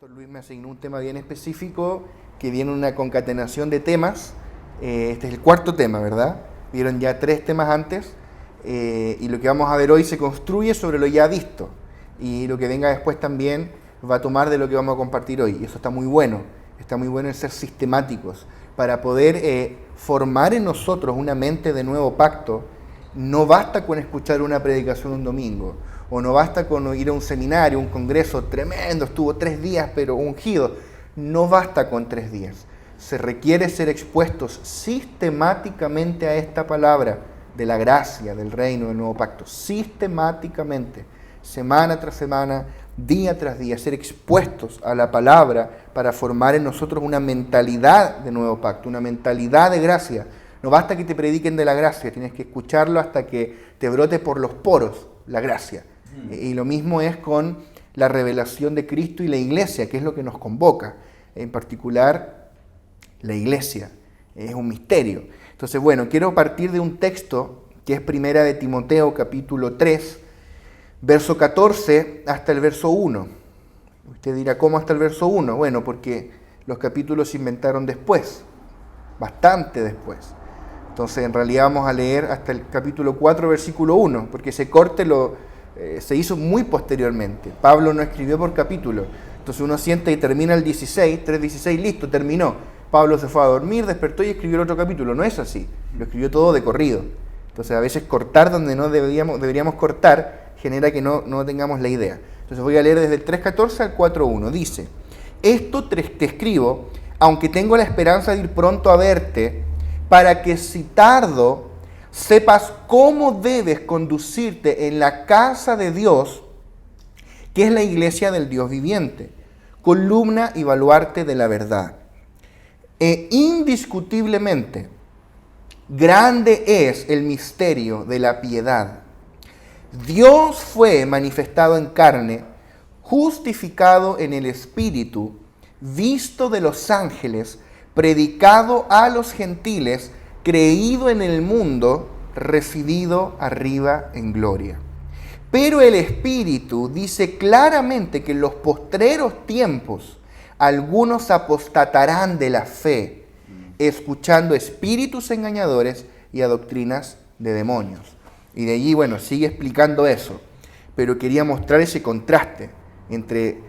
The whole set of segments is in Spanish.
Pastor Luis me asignó un tema bien específico que viene una concatenación de temas. Este es el cuarto tema, ¿verdad? Vieron ya 3 temas antes y lo que vamos a ver hoy se construye sobre lo ya visto y lo que venga después también va a tomar de lo que vamos a compartir hoy y eso está muy bueno el ser sistemáticos para poder formar en nosotros una mente de nuevo pacto. No basta con escuchar una predicación un domingo, o no basta con ir a un seminario, un congreso tremendo, estuvo 3 días pero ungido. No basta con 3 días. Se requiere ser expuestos sistemáticamente a esta palabra de la gracia, del reino, del nuevo pacto. Sistemáticamente, semana tras semana, día tras día, ser expuestos a la palabra para formar en nosotros una mentalidad de nuevo pacto, una mentalidad de gracia. No basta que te prediquen de la gracia, tienes que escucharlo hasta que te brote por los poros la gracia. Y lo mismo es con la revelación de Cristo y la iglesia, que es lo que nos convoca. En particular, la iglesia. Es un misterio. Entonces, bueno, quiero partir de un texto que es Primera de Timoteo, capítulo 3, verso 14 hasta el verso 1. Usted dirá, ¿cómo hasta el verso 1? Bueno, porque los capítulos se inventaron después, bastante después. Entonces, en realidad vamos a leer hasta el capítulo 4, versículo 1, porque ese corte se hizo muy posteriormente. Pablo no escribió por capítulo. Entonces uno siente y termina el 16, 3:16, listo, terminó. Pablo se fue a dormir, despertó y escribió el otro capítulo. No es así, lo escribió todo de corrido. Entonces a veces cortar donde no deberíamos cortar genera que no tengamos la idea. Entonces voy a leer desde el 3:14 al 4:1. Dice, esto te escribo, aunque tengo la esperanza de ir pronto a verte, para que si tardo, sepas cómo debes conducirte en la casa de Dios, que es la iglesia del Dios viviente, columna y baluarte de la verdad. Indiscutiblemente, grande es el misterio de la piedad. Dios fue manifestado en carne, justificado en el Espíritu, visto de los ángeles, predicado a los gentiles, creído en el mundo, recibido arriba en gloria. Pero el Espíritu dice claramente que en los postreros tiempos algunos apostatarán de la fe, escuchando espíritus engañadores y a doctrinas de demonios. Y de allí, bueno, sigue explicando eso. Pero quería mostrar ese contraste entre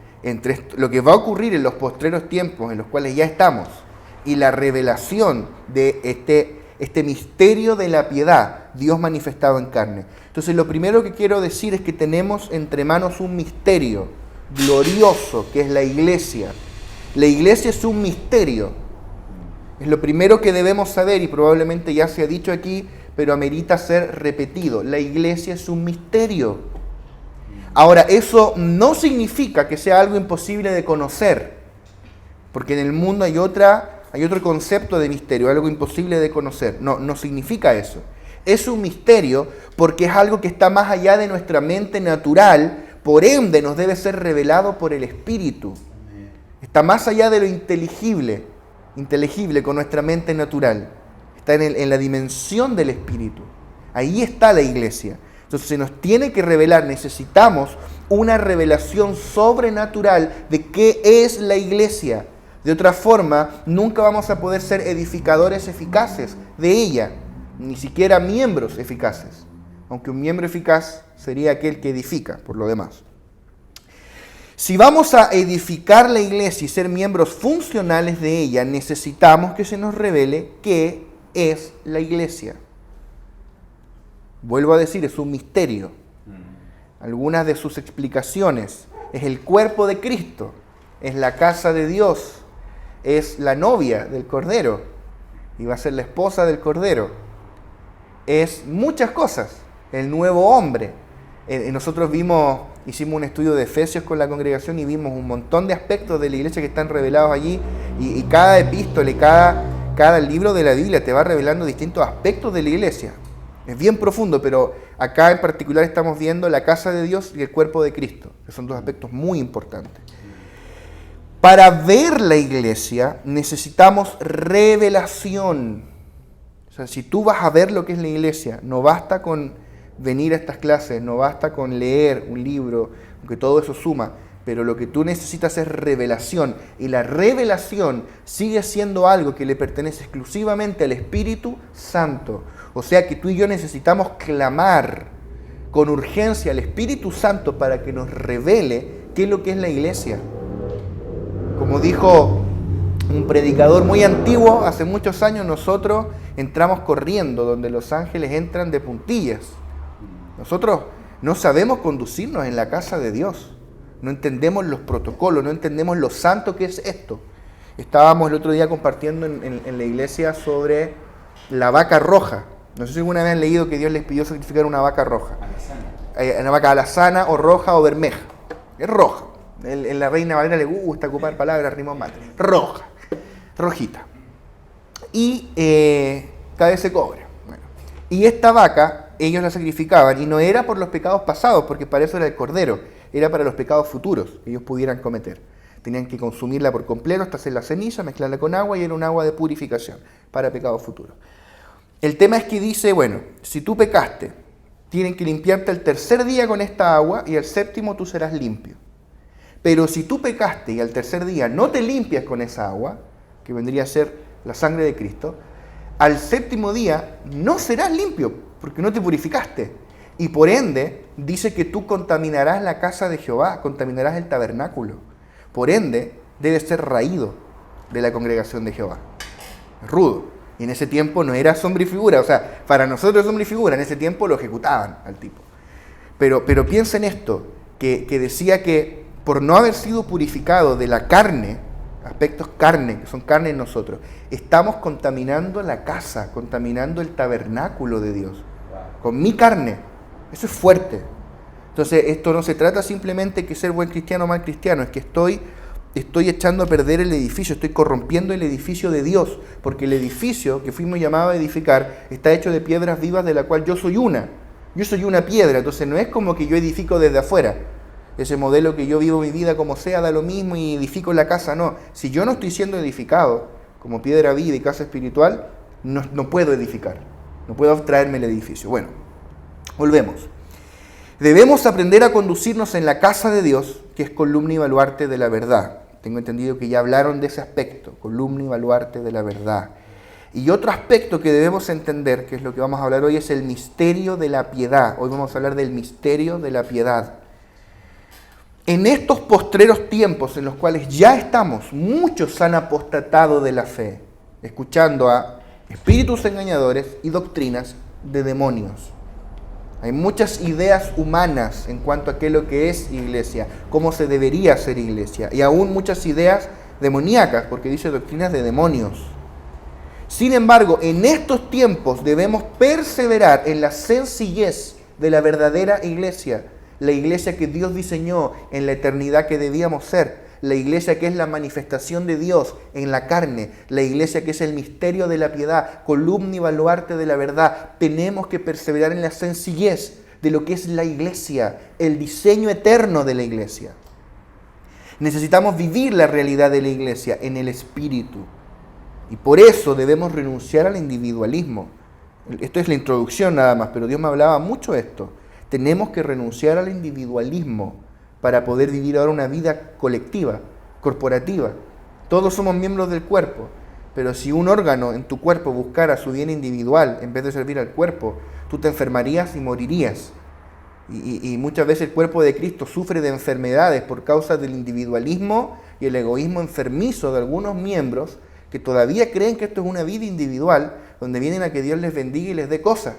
lo que va a ocurrir en los postreros tiempos en los cuales ya estamos y la revelación de este misterio de la piedad, Dios manifestado en carne. Entonces lo primero que quiero decir es que tenemos entre manos un misterio glorioso que es la iglesia. La iglesia es un misterio. Es lo primero que debemos saber y probablemente ya se ha dicho aquí, pero amerita ser repetido. La iglesia es un misterio. Ahora, eso no significa que sea algo imposible de conocer, porque en el mundo hay otro concepto de misterio, algo imposible de conocer. No significa eso. Es un misterio porque es algo que está más allá de nuestra mente natural, por ende nos debe ser revelado por el Espíritu. Está más allá de lo inteligible con nuestra mente natural. Está en la dimensión del Espíritu. Ahí está la iglesia. Entonces se nos tiene que revelar, necesitamos una revelación sobrenatural de qué es la iglesia. De otra forma, nunca vamos a poder ser edificadores eficaces de ella, ni siquiera miembros eficaces, aunque un miembro eficaz sería aquel que edifica, por lo demás. Si vamos a edificar la iglesia y ser miembros funcionales de ella, necesitamos que se nos revele qué es la iglesia. Vuelvo a decir, es un misterio. Algunas de sus explicaciones es el cuerpo de Cristo, es la casa de Dios, es la novia del Cordero y va a ser la esposa del Cordero. Es muchas cosas, el nuevo hombre. Nosotros hicimos un estudio de Efesios con la congregación y vimos un montón de aspectos de la iglesia que están revelados allí y cada epístole, cada libro de la Biblia te va revelando distintos aspectos de la iglesia. Es bien profundo, pero acá en particular estamos viendo la casa de Dios y el cuerpo de Cristo, que son 2 aspectos muy importantes. Para ver la iglesia necesitamos revelación. O sea, si tú vas a ver lo que es la iglesia, no basta con venir a estas clases, no basta con leer un libro, aunque todo eso suma. pero lo que tú necesitas es revelación, y la revelación sigue siendo algo que le pertenece exclusivamente al Espíritu Santo. O sea que tú y yo necesitamos clamar con urgencia al Espíritu Santo para que nos revele qué es lo que es la iglesia. Como dijo un predicador muy antiguo, hace muchos años nosotros entramos corriendo donde los ángeles entran de puntillas. Nosotros no sabemos conducirnos en la casa de Dios. No entendemos los protocolos, no entendemos lo santo que es esto. Estábamos el otro día compartiendo en la iglesia sobre la vaca roja. No sé si alguna vez han leído que Dios les pidió sacrificar una vaca roja. Una vaca alazana o roja o bermeja. Es roja. En la Reina Valera le gusta ocupar palabras rimbombante. Roja. Rojita. Y cabeza de cobre. Bueno. Y esta vaca, ellos la sacrificaban, y no era por los pecados pasados, porque para eso era el cordero, era para los pecados futuros que ellos pudieran cometer. Tenían que consumirla por completo, hasta hacer la ceniza, mezclarla con agua, y era un agua de purificación para pecados futuros. El tema es que dice, bueno, si tú pecaste, tienen que limpiarte el tercer día con esta agua, y el séptimo tú serás limpio. Pero si tú pecaste y al tercer día no te limpias con esa agua, que vendría a ser la sangre de Cristo, al séptimo día no serás limpio, porque no te purificaste. Y por ende, dice que tú contaminarás la casa de Jehová, contaminarás el tabernáculo. Por ende, debes ser raído de la congregación de Jehová. Rudo. Y en ese tiempo no era sombra y figura. O sea, para nosotros es sombra y figura. En ese tiempo lo ejecutaban al tipo. Pero piensa en esto, que decía que por no haber sido purificado de la carne, aspectos carne, que son carne en nosotros, estamos contaminando la casa, contaminando el tabernáculo de Dios. Con mi carne. Eso es fuerte. Entonces, esto no se trata simplemente de ser buen cristiano o mal cristiano, es que estoy echando a perder el edificio, estoy corrompiendo el edificio de Dios, porque el edificio que fuimos llamados a edificar está hecho de piedras vivas, de la cual yo soy una. Yo soy una piedra, entonces no es como que yo edifico desde afuera. Ese modelo que yo vivo mi vida como sea, da lo mismo y edifico la casa, no. Si yo no estoy siendo edificado como piedra viva y casa espiritual, no puedo edificar, no puedo traerme el edificio. Bueno, volvemos. Debemos aprender a conducirnos en la casa de Dios, que es columna y baluarte de la verdad. Tengo entendido que ya hablaron de ese aspecto, columna y baluarte de la verdad. Y otro aspecto que debemos entender, que es lo que vamos a hablar hoy, es el misterio de la piedad. Hoy vamos a hablar del misterio de la piedad. En estos postreros tiempos en los cuales ya estamos, muchos han apostatado de la fe, escuchando a espíritus engañadores y doctrinas de demonios. Hay muchas ideas humanas en cuanto a qué es lo que es iglesia, cómo se debería hacer iglesia, y aún muchas ideas demoníacas, porque dice doctrinas de demonios. Sin embargo, en estos tiempos debemos perseverar en la sencillez de la verdadera iglesia, la iglesia que Dios diseñó en la eternidad que debíamos ser, la iglesia que es la manifestación de Dios en la carne, la iglesia que es el misterio de la piedad, columna y baluarte de la verdad. Tenemos que perseverar en la sencillez de lo que es la iglesia, el diseño eterno de la iglesia. Necesitamos vivir la realidad de la iglesia en el espíritu, y por eso debemos renunciar al individualismo. Esto es la introducción nada más, pero Dios me hablaba mucho de esto. Tenemos que renunciar al individualismo para poder vivir ahora una vida colectiva, corporativa. Todos somos miembros del cuerpo, pero si un órgano en tu cuerpo buscara su bien individual en vez de servir al cuerpo, tú te enfermarías y morirías. Y muchas veces el cuerpo de Cristo sufre de enfermedades por causa del individualismo y el egoísmo enfermizo de algunos miembros que todavía creen que esto es una vida individual, donde vienen a que Dios les bendiga y les dé cosas.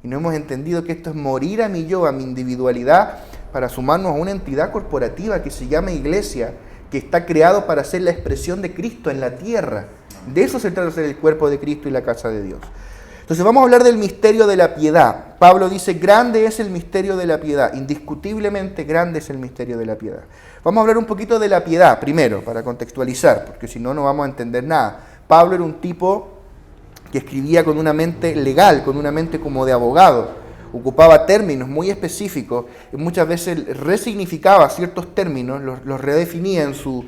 Y no hemos entendido que esto es morir a mi yo, a mi individualidad, para sumarnos a una entidad corporativa que se llama iglesia, que está creado para ser la expresión de Cristo en la tierra. De eso se trata de ser el cuerpo de Cristo y la casa de Dios. Entonces vamos a hablar del misterio de la piedad. Pablo dice, grande es el misterio de la piedad. Indiscutiblemente grande es el misterio de la piedad. Vamos a hablar un poquito de la piedad primero, para contextualizar, porque si no, no vamos a entender nada. Pablo era un tipo que escribía con una mente legal, con una mente como de abogado. Ocupaba términos muy específicos y muchas veces resignificaba ciertos términos, los redefinía en sus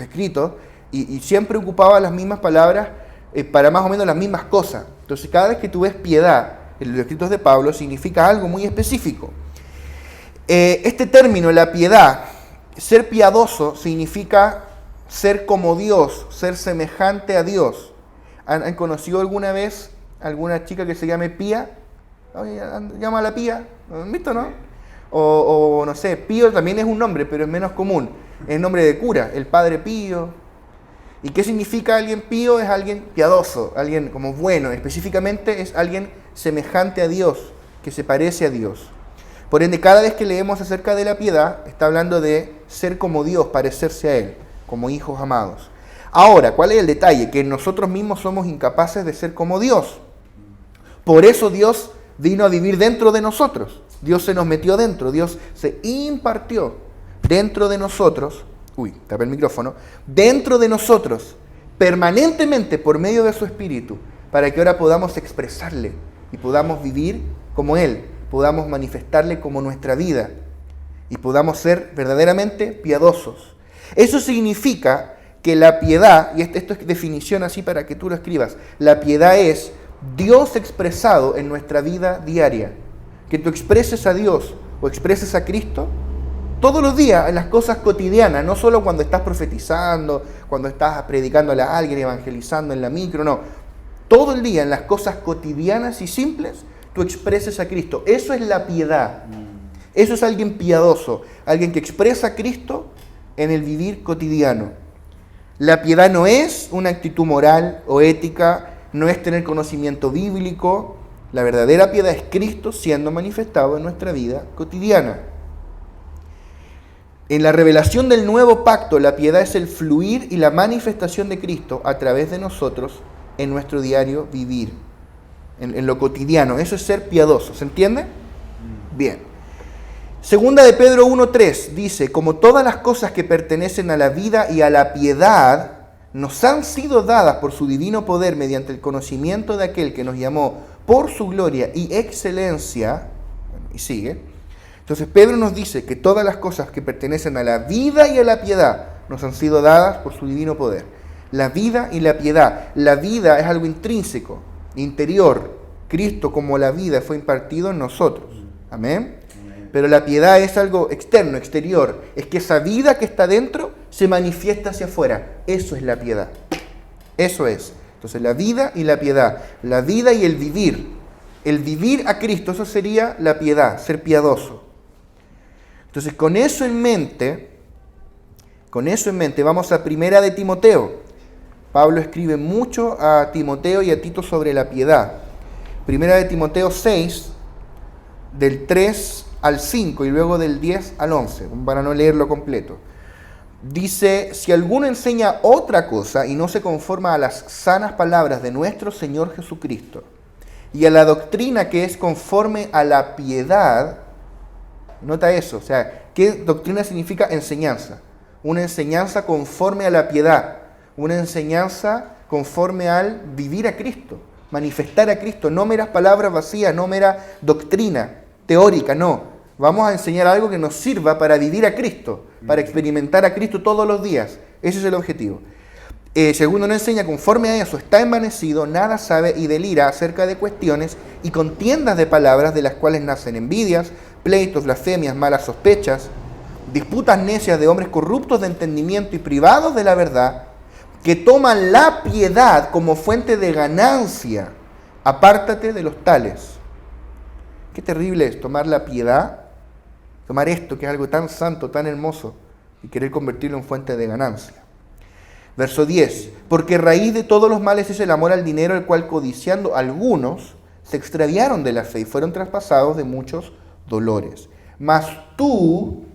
escritos y siempre ocupaba las mismas palabras para más o menos las mismas cosas. Entonces, cada vez que tú ves piedad en los escritos de Pablo, significa algo muy específico. Este término, la piedad, ser piadoso significa ser como Dios, ser semejante a Dios. ¿Han conocido alguna vez alguna chica que se llame Pía? Oye, llámala Pía, ¿han visto, no? O no sé, Pío también es un nombre, pero es menos común. Es el nombre de cura, el Padre Pío. ¿Y qué significa alguien pío? Es alguien piadoso, alguien como bueno. Específicamente es alguien semejante a Dios, que se parece a Dios. Por ende, cada vez que leemos acerca de la piedad, está hablando de ser como Dios, parecerse a Él, como hijos amados. Ahora, ¿cuál es el detalle? Que nosotros mismos somos incapaces de ser como Dios. Por eso Dios vino a vivir dentro de nosotros. Dios se nos metió dentro, Dios se impartió dentro de nosotros. Uy, tapé el micrófono. Dentro de nosotros, permanentemente por medio de su Espíritu, para que ahora podamos expresarle y podamos vivir como Él, podamos manifestarle como nuestra vida y podamos ser verdaderamente piadosos. Eso significa que la piedad, y esto es definición así para que tú lo escribas, la piedad es Dios expresado en nuestra vida diaria. Que tú expreses a Dios o expreses a Cristo todos los días en las cosas cotidianas, no solo cuando estás profetizando, cuando estás predicándole a alguien, evangelizando en la micro, no. Todo el día en las cosas cotidianas y simples, tú expreses a Cristo. Eso es la piedad. Eso es alguien piadoso, alguien que expresa a Cristo en el vivir cotidiano. La piedad no es una actitud moral o ética, no es tener conocimiento bíblico. La verdadera piedad es Cristo siendo manifestado en nuestra vida cotidiana. En la revelación del nuevo pacto, la piedad es el fluir y la manifestación de Cristo a través de nosotros en nuestro diario vivir, en lo cotidiano. Eso es ser piadoso, ¿se entiende? Bien. Segunda de Pedro 1:3 dice, como todas las cosas que pertenecen a la vida y a la piedad, nos han sido dadas por su divino poder mediante el conocimiento de aquel que nos llamó por su gloria y excelencia, y sigue. Entonces Pedro nos dice que todas las cosas que pertenecen a la vida y a la piedad nos han sido dadas por su divino poder. La vida y la piedad. La vida es algo intrínseco, interior. Cristo como la vida fue impartido en nosotros. Amén. Pero la piedad es algo externo, exterior. Es que esa vida que está dentro se manifiesta hacia afuera. Eso es la piedad. Eso es. Entonces la vida y la piedad. La vida y el vivir. El vivir a Cristo, eso sería la piedad, ser piadoso. Entonces, con eso en mente, vamos a Primera de Timoteo. Pablo escribe mucho a Timoteo y a Tito sobre la piedad. Primera de Timoteo 6, del 3 al 5 y luego del 10 al 11, para no leerlo completo. Dice, si alguno enseña otra cosa y no se conforma a las sanas palabras de nuestro Señor Jesucristo y a la doctrina que es conforme a la piedad. Nota eso, o sea, ¿qué doctrina significa enseñanza? Una enseñanza conforme a la piedad, una enseñanza conforme al vivir a Cristo, manifestar a Cristo, no meras palabras vacías, no mera doctrina teórica, no. Vamos a enseñar algo que nos sirva para vivir a Cristo, para experimentar a Cristo todos los días. Ese es el objetivo. Segundo, no enseña conforme a eso, está envanecido, nada sabe y delira acerca de cuestiones y contiendas de palabras de las cuales nacen envidias, pleitos, blasfemias, malas sospechas, disputas necias de hombres corruptos de entendimiento y privados de la verdad, que toman la piedad como fuente de ganancia. Apártate de los tales. Qué terrible es tomar la piedad, tomar esto que es algo tan santo, tan hermoso, y querer convertirlo en fuente de ganancia. Verso 10, porque raíz de todos los males es el amor al dinero, el cual codiciando algunos se extraviaron de la fe y fueron traspasados de muchos dolores. Mas tú,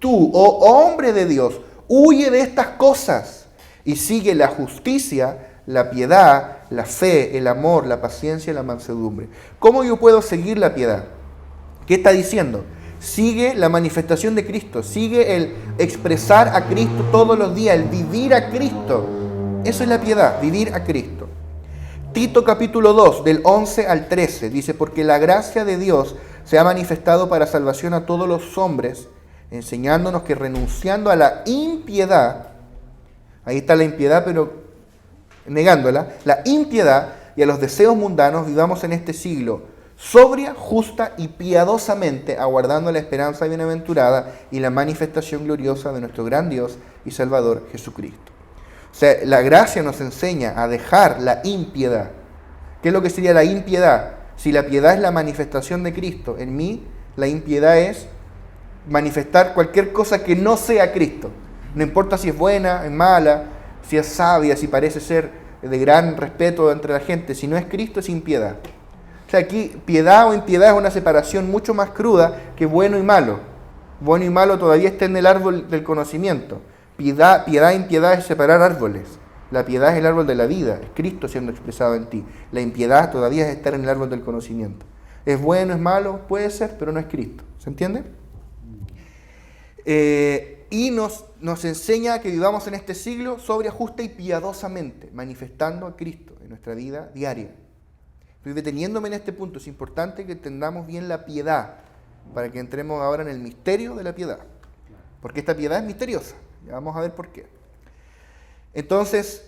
oh hombre de Dios, huye de estas cosas y sigue la justicia, la piedad, la fe, el amor, la paciencia y la mansedumbre. ¿Cómo yo puedo seguir la piedad? ¿Qué está diciendo? Sigue la manifestación de Cristo, sigue el expresar a Cristo todos los días, el vivir a Cristo. Eso es la piedad, vivir a Cristo. Tito capítulo 2, del 11 al 13, dice, porque la gracia de Dios se ha manifestado para salvación a todos los hombres, enseñándonos que renunciando a la impiedad, ahí está la impiedad, pero negándola, la impiedad y a los deseos mundanos, vivamos en este siglo sobria, justa y piadosamente, aguardando la esperanza bienaventurada y la manifestación gloriosa de nuestro gran Dios y Salvador Jesucristo. O sea, la gracia nos enseña a dejar la impiedad. ¿Qué es lo que sería la impiedad? Si la piedad es la manifestación de Cristo en mí, la impiedad es manifestar cualquier cosa que no sea Cristo. No importa si es buena, es mala, si es sabia, si parece ser de gran respeto entre la gente. Si no es Cristo, es impiedad. O sea, aquí piedad o impiedad es una separación mucho más cruda que bueno y malo. Bueno y malo todavía está en el árbol del conocimiento. Piedad e impiedad es separar árboles. La piedad es el árbol de la vida, es Cristo siendo expresado en ti. La impiedad todavía es estar en el árbol del conocimiento. ¿Es bueno, es malo? Puede ser, pero no es Cristo. ¿Se entiende? Y nos enseña que vivamos en este siglo sobria, justa y piadosamente, manifestando a Cristo en nuestra vida diaria. Pero deteniéndome en este punto, es importante que entendamos bien la piedad, para que entremos ahora en el misterio de la piedad. Porque esta piedad es misteriosa. Ya vamos a ver por qué. Entonces,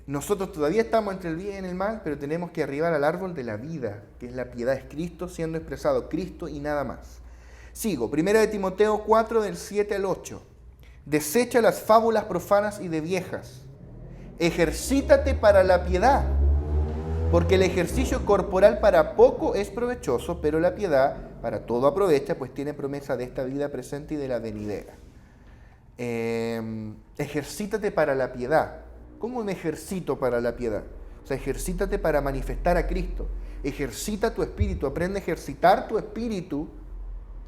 nosotros todavía estamos entre el bien y el mal, pero tenemos que arribar al árbol de la vida, que es la piedad, es Cristo siendo expresado, Cristo y nada más. Sigo, 1 Timoteo 4, del 7 al 8. Desecha las fábulas profanas y de viejas. Ejercítate para la piedad, porque el ejercicio corporal para poco es provechoso, pero la piedad para todo aprovecha, pues tiene promesa de esta vida presente y de la venidera. Ejercítate para la piedad. ¿Cómo me ejercito para la piedad? O sea, ejercítate para manifestar a Cristo. Ejercita tu espíritu, aprende a ejercitar tu espíritu.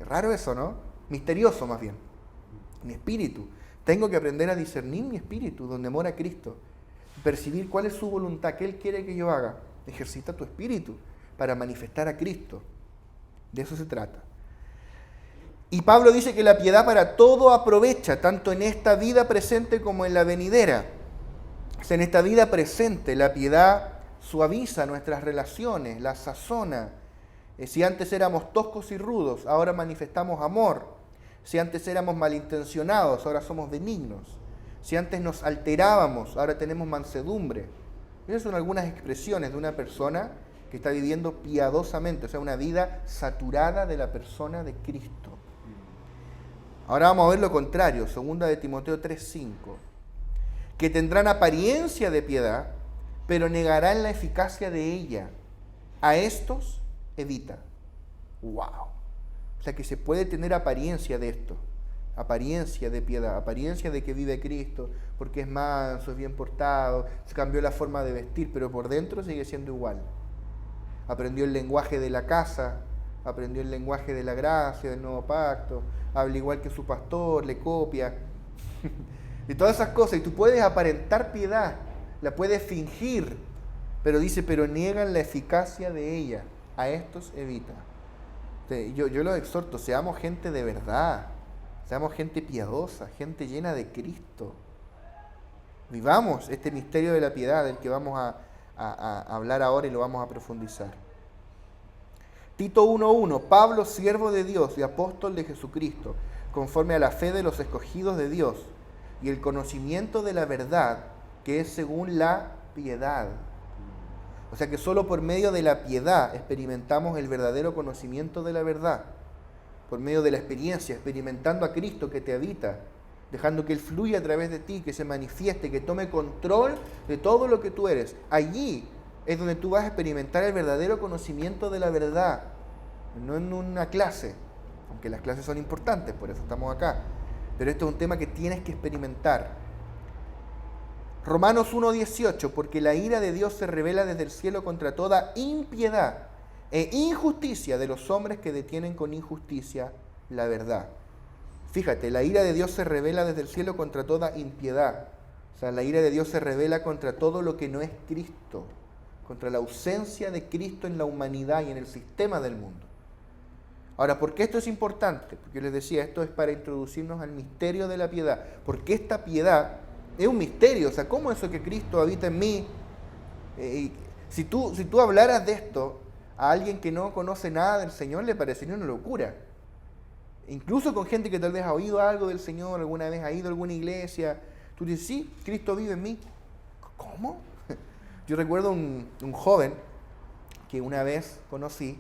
Es raro eso, ¿no? Misterioso más bien. Mi espíritu. Tengo que aprender a discernir mi espíritu, donde mora Cristo. Percibir cuál es su voluntad, qué Él quiere que yo haga. Ejercita tu espíritu para manifestar a Cristo. De eso se trata. Y Pablo dice que la piedad para todo aprovecha, tanto en esta vida presente como en la venidera. O sea, en esta vida presente la piedad suaviza nuestras relaciones, las sazona. Si antes éramos toscos y rudos, ahora manifestamos amor. Si antes éramos malintencionados, ahora somos benignos. Si antes nos alterábamos, ahora tenemos mansedumbre. Esas son algunas expresiones de una persona que está viviendo piadosamente, o sea, una vida saturada de la persona de Cristo. Ahora vamos a ver lo contrario, 2 Timoteo 3:5, que tendrán apariencia de piedad, pero negarán la eficacia de ella. A estos evita. ¡Wow! O sea que se puede tener apariencia de esto, apariencia de piedad, apariencia de que vive Cristo, porque es manso, es bien portado, se cambió la forma de vestir, pero por dentro sigue siendo igual. Aprendió el lenguaje de la casa, aprendió el lenguaje de la gracia, del nuevo pacto, habla igual que su pastor, le copia. Y todas esas cosas. Y tú puedes aparentar piedad, la puedes fingir, pero dice, pero niegan la eficacia de ella. A estos evita. Yo los exhorto, seamos gente de verdad, seamos gente piadosa, gente llena de Cristo. Vivamos este misterio de la piedad del que vamos a hablar ahora y lo vamos a profundizar. Tito 1:1, Pablo, siervo de Dios y apóstol de Jesucristo, conforme a la fe de los escogidos de Dios y el conocimiento de la verdad, que es según la piedad. O sea que solo por medio de la piedad experimentamos el verdadero conocimiento de la verdad. Por medio de la experiencia, experimentando a Cristo que te habita, dejando que Él fluya a través de ti, que se manifieste, que tome control de todo lo que tú eres. Allí es donde tú vas a experimentar el verdadero conocimiento de la verdad, no en una clase, aunque las clases son importantes, por eso estamos acá. Pero esto es un tema que tienes que experimentar. Romanos 1:18, porque la ira de Dios se revela desde el cielo contra toda impiedad e injusticia de los hombres que detienen con injusticia la verdad. Fíjate, la ira de Dios se revela desde el cielo contra toda impiedad. O sea, la ira de Dios se revela contra todo lo que no es Cristo, contra la ausencia de Cristo en la humanidad y en el sistema del mundo. Ahora, ¿por qué esto es importante? Porque les decía, esto es para introducirnos al misterio de la piedad. Porque esta piedad es un misterio. O sea, ¿cómo eso que Cristo habita en mí? Si tú hablaras de esto a alguien que no conoce nada del Señor, le parecería una locura. Incluso con gente que tal vez ha oído algo del Señor, alguna vez ha ido a alguna iglesia, tú dices, sí, Cristo vive en mí. ¿Cómo? Yo recuerdo un joven que una vez conocí,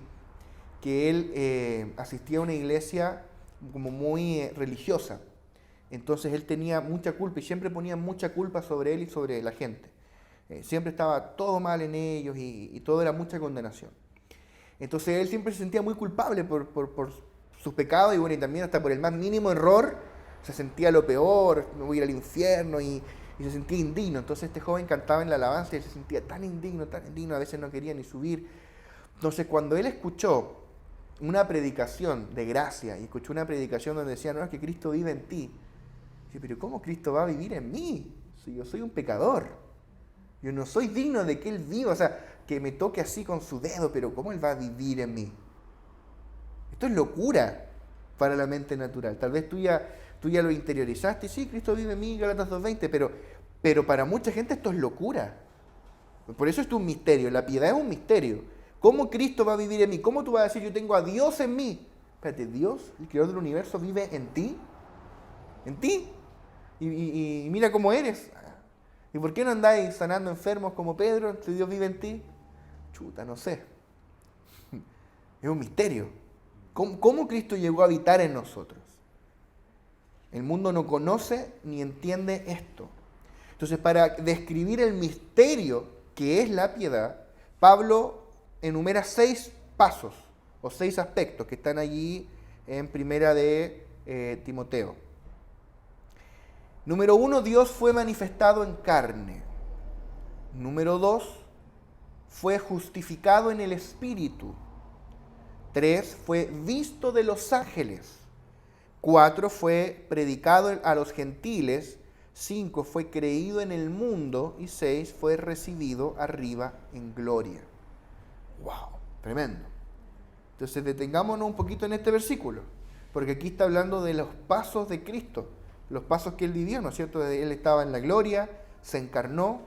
que él asistía a una iglesia como muy religiosa. Entonces él tenía mucha culpa y siempre ponía mucha culpa sobre él y sobre la gente. Siempre estaba todo mal en ellos y todo era mucha condenación. Entonces él siempre se sentía muy culpable por sus pecados y bueno, y también hasta por el más mínimo error se sentía lo peor, me voy a ir al infierno y se sentía indigno. Entonces este joven cantaba en la alabanza y se sentía tan indigno, a veces no quería ni subir. Entonces cuando él escuchó una predicación de gracia y escuchó una predicación donde decía, no, es que Cristo vive en ti. Dice, pero ¿cómo Cristo va a vivir en mí? Si yo soy un pecador. Yo no soy digno de que Él viva, o sea, que me toque así con su dedo, pero ¿cómo Él va a vivir en mí? Esto es locura para la mente natural. Tal vez tú ya lo interiorizaste, sí, Cristo vive en mí, Gálatas 2:20, pero para mucha gente esto es locura. Por eso esto es un misterio, la piedad es un misterio. ¿Cómo Cristo va a vivir en mí? ¿Cómo tú vas a decir, yo tengo a Dios en mí? Espérate, ¿Dios, el creador del universo, vive en ti? ¿En ti? Y mira cómo eres. ¿Y por qué no andáis sanando enfermos como Pedro si Dios vive en ti? Chuta, no sé. Es un misterio. ¿Cómo Cristo llegó a habitar en nosotros? El mundo no conoce ni entiende esto. Entonces, para describir el misterio que es la piedad, Pablo enumera 6 pasos o 6 aspectos que están allí en primera de Timoteo. Número 1, Dios fue manifestado en carne. Número 2, fue justificado en el Espíritu. 3, fue visto de los ángeles. 4, fue predicado a los gentiles. 5, fue creído en el mundo. Y 6, fue recibido arriba en gloria. ¡Wow! Tremendo. Entonces detengámonos un poquito en este versículo, porque aquí está hablando de los pasos de Cristo, los pasos que Él vivió, ¿no es cierto? Él estaba en la gloria, se encarnó,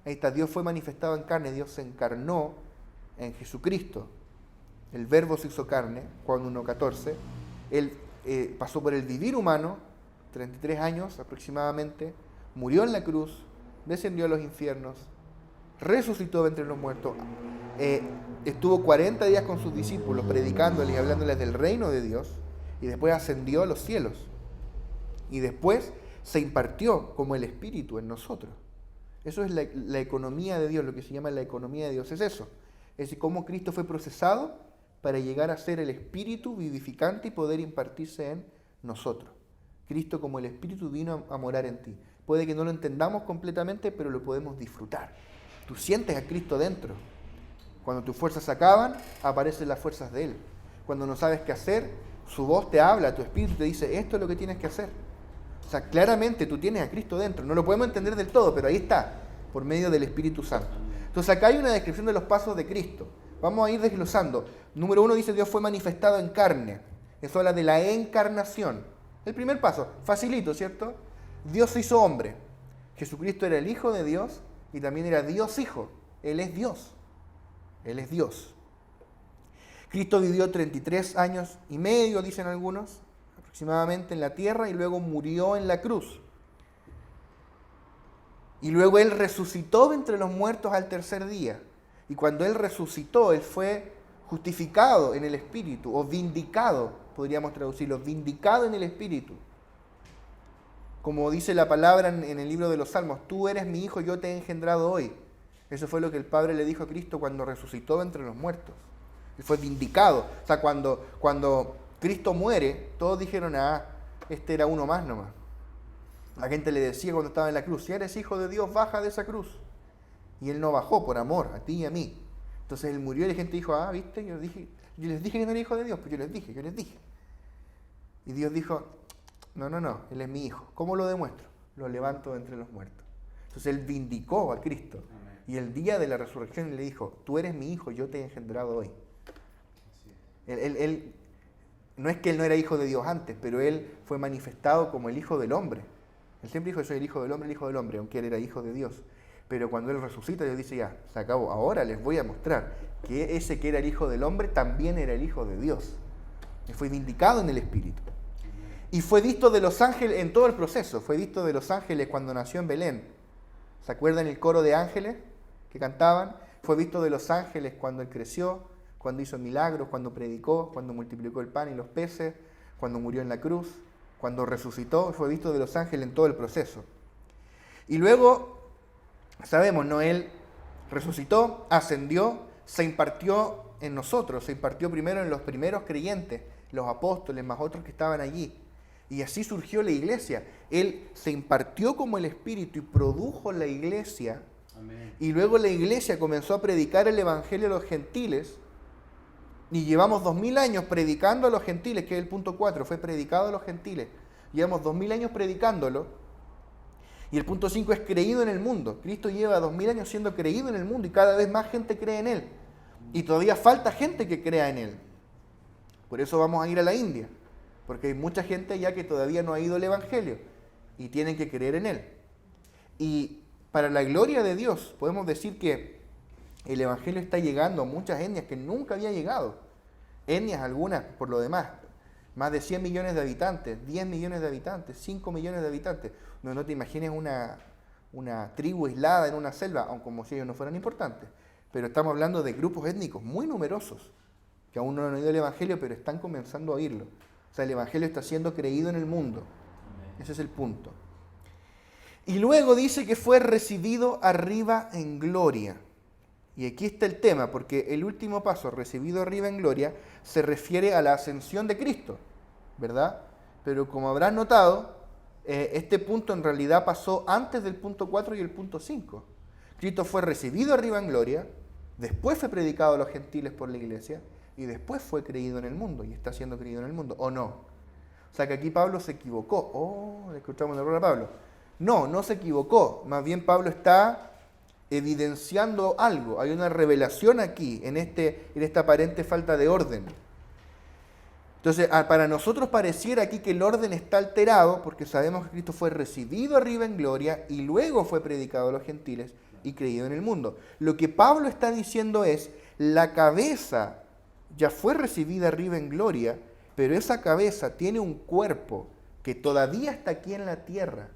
ahí está, Dios fue manifestado en carne, Dios se encarnó en Jesucristo. El Verbo se hizo carne, Juan 1:14. Él pasó por el vivir humano, 33 años aproximadamente, murió en la cruz, descendió a los infiernos, resucitó de entre los muertos, estuvo 40 días con sus discípulos predicándoles y hablándoles del reino de Dios, y después ascendió a los cielos. Y después se impartió como el Espíritu en nosotros. Eso es la economía de Dios, lo que se llama la economía de Dios, es eso. Es decir, cómo Cristo fue procesado para llegar a ser el Espíritu vivificante y poder impartirse en nosotros. Cristo como el Espíritu vino a morar en ti. Puede que no lo entendamos completamente, pero lo podemos disfrutar. Tú sientes a Cristo dentro. Cuando tus fuerzas se acaban, aparecen las fuerzas de Él. Cuando no sabes qué hacer, su voz te habla, tu espíritu te dice, esto es lo que tienes que hacer. O sea, claramente tú tienes a Cristo dentro. No lo podemos entender del todo, pero ahí está, por medio del Espíritu Santo. Entonces acá hay una descripción de los pasos de Cristo. Vamos a ir desglosando. Número 1 dice, Dios fue manifestado en carne. Eso habla de la encarnación. El primer paso, facilito, ¿cierto? Dios se hizo hombre. Jesucristo era el Hijo de Dios y también era Dios Hijo. Él es Dios. Él es Dios. Cristo vivió 33 años y medio, dicen algunos, aproximadamente en la tierra, y luego murió en la cruz. Y luego Él resucitó entre los muertos al tercer día. Y cuando Él resucitó, Él fue justificado en el Espíritu, o vindicado, podríamos traducirlo, vindicado en el Espíritu. Como dice la palabra en el libro de los Salmos, tú eres mi hijo, yo te he engendrado hoy. Eso fue lo que el Padre le dijo a Cristo cuando resucitó entre los muertos. Él fue vindicado. O sea, cuando Cristo muere, todos dijeron, este era uno más nomás. La gente le decía cuando estaba en la cruz, si eres hijo de Dios, baja de esa cruz. Y Él no bajó por amor a ti y a mí. Entonces Él murió y la gente dijo, ¿viste? Yo les dije que no era hijo de Dios, pues yo les dije. Y Dios dijo, no, Él es mi hijo. ¿Cómo lo demuestro? Lo levanto de entre los muertos. Entonces Él vindicó a Cristo. Y el día de la resurrección le dijo, tú eres mi hijo, yo te he engendrado hoy. Él no es que Él no era hijo de Dios antes, pero Él fue manifestado como el Hijo del Hombre. Él siempre dijo, yo soy el Hijo del Hombre, aunque Él era hijo de Dios. Pero cuando Él resucita, Dios dice, ya, se acabó. Ahora les voy a mostrar que ese que era el Hijo del Hombre también era el Hijo de Dios. Él fue vindicado en el Espíritu. Y fue visto de los ángeles en todo el proceso. Fue visto de los ángeles cuando nació en Belén. ¿Se acuerdan el coro de ángeles que cantaban? Fue visto de los ángeles cuando Él creció, cuando hizo milagros, cuando predicó, cuando multiplicó el pan y los peces, cuando murió en la cruz, cuando resucitó. Fue visto de los ángeles en todo el proceso. Y luego, sabemos, ¿no? Él resucitó, ascendió, se impartió en nosotros, se impartió primero en los primeros creyentes, los apóstoles, más otros que estaban allí. Y así surgió la iglesia. Él se impartió como el Espíritu y produjo la iglesia. Amén. Y luego la iglesia comenzó a predicar el Evangelio a los gentiles. Y llevamos 2000 años predicando a los gentiles, que es el punto 4, fue predicado a los gentiles. Llevamos 2000 años predicándolo. Y el punto 5 es creído en el mundo. Cristo lleva 2000 años siendo creído en el mundo y cada vez más gente cree en Él. Y todavía falta gente que crea en Él. Por eso vamos a ir a la India. Porque hay mucha gente allá que todavía no ha ido al Evangelio y tienen que creer en Él. Y para la gloria de Dios podemos decir que el Evangelio está llegando a muchas etnias que nunca había llegado. Etnias algunas por lo demás. Más de 100 millones de habitantes, 10 millones de habitantes, 5 millones de habitantes. No te imagines una tribu aislada en una selva, aun como si ellos no fueran importantes. Pero estamos hablando de grupos étnicos muy numerosos, que aún no han oído el Evangelio, pero están comenzando a oírlo. O sea, el Evangelio está siendo creído en el mundo. Ese es el punto. Y luego dice que fue recibido arriba en gloria. Y aquí está el tema, porque el último paso, recibido arriba en gloria, se refiere a la ascensión de Cristo, ¿verdad? Pero como habrán notado, este punto en realidad pasó antes del punto 4 y el punto 5. Cristo fue recibido arriba en gloria, después fue predicado a los gentiles por la iglesia, y después fue creído en el mundo, y está siendo creído en el mundo, ¿o no? O sea que aquí Pablo se equivocó. Oh, le escuchamos el error a Pablo. No se equivocó. Más bien Pablo está evidenciando algo. Hay una revelación aquí, en esta aparente falta de orden. Entonces, para nosotros pareciera aquí que el orden está alterado, porque sabemos que Cristo fue recibido arriba en gloria, y luego fue predicado a los gentiles y creído en el mundo. Lo que Pablo está diciendo es, la cabeza ya fue recibida arriba en gloria, pero esa cabeza tiene un cuerpo que todavía está aquí en la tierra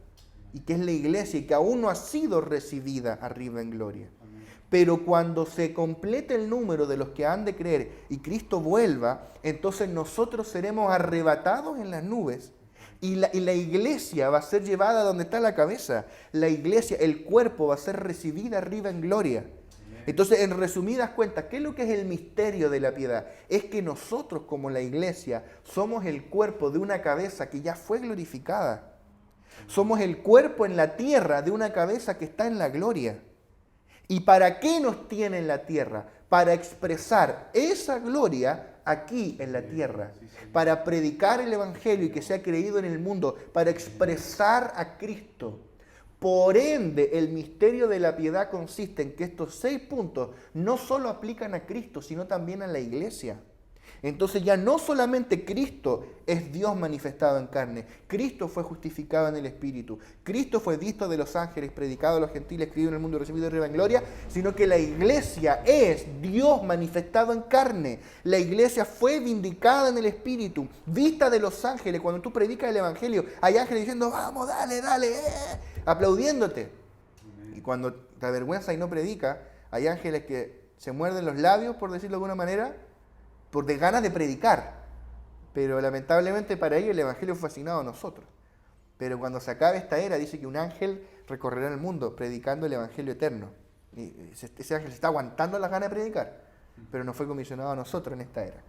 y que es la iglesia y que aún no ha sido recibida arriba en gloria. Amén. Pero cuando se complete el número de los que han de creer y Cristo vuelva, entonces nosotros seremos arrebatados en las nubes y la iglesia va a ser llevada donde está la cabeza. La iglesia, el cuerpo va a ser recibida arriba en gloria. Entonces, en resumidas cuentas, ¿qué es lo que es el misterio de la piedad? Es que nosotros como la iglesia somos el cuerpo de una cabeza que ya fue glorificada. Somos el cuerpo en la tierra de una cabeza que está en la gloria. ¿Y para qué nos tiene en la tierra? Para expresar esa gloria aquí en la tierra. Para predicar el Evangelio y que sea creído en el mundo. Para expresar a Cristo. Por ende, el misterio de la piedad consiste en que estos 6 puntos no solo aplican a Cristo, sino también a la iglesia. Entonces ya no solamente Cristo es Dios manifestado en carne, Cristo fue justificado en el Espíritu, Cristo fue visto de los ángeles, predicado a los gentiles, creído en el mundo, recibido arriba en gloria, sino que la iglesia es Dios manifestado en carne. La iglesia fue vindicada en el Espíritu, vista de los ángeles. Cuando tú predicas el Evangelio, hay ángeles diciendo, vamos, dale, aplaudiéndote. Y cuando te avergüenza y no predica, hay ángeles que se muerden los labios, por decirlo de alguna manera, por de ganas de predicar. Pero lamentablemente para ellos el Evangelio fue asignado a nosotros. Pero cuando se acabe esta era, dice que un ángel recorrerá el mundo predicando el Evangelio eterno. Y ese ángel se está aguantando las ganas de predicar, pero no fue comisionado a nosotros en esta era.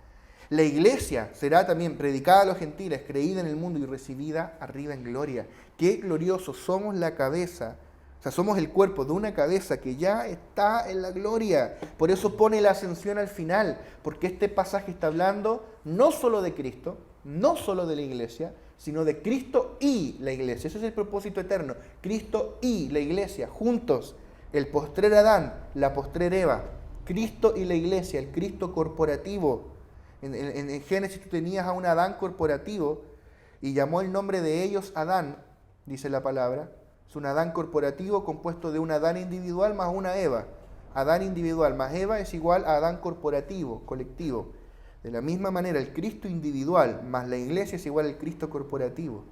La iglesia será también predicada a los gentiles, creída en el mundo y recibida arriba en gloria. ¡Qué glorioso! Somos la cabeza. O sea, somos el cuerpo de una cabeza que ya está en la gloria. Por eso pone la ascensión al final, porque este pasaje está hablando no solo de Cristo, no solo de la iglesia, sino de Cristo y la iglesia. Ese es el propósito eterno. Cristo y la iglesia, juntos. El postrer Adán, la postrer Eva. Cristo y la iglesia, el Cristo corporativo. En Génesis tú tenías a un Adán corporativo y llamó el nombre de ellos Adán, dice la palabra. Es un Adán corporativo compuesto de un Adán individual más una Eva. Adán individual más Eva es igual a Adán corporativo, colectivo. De la misma manera, el Cristo individual más la iglesia es igual al Cristo corporativo.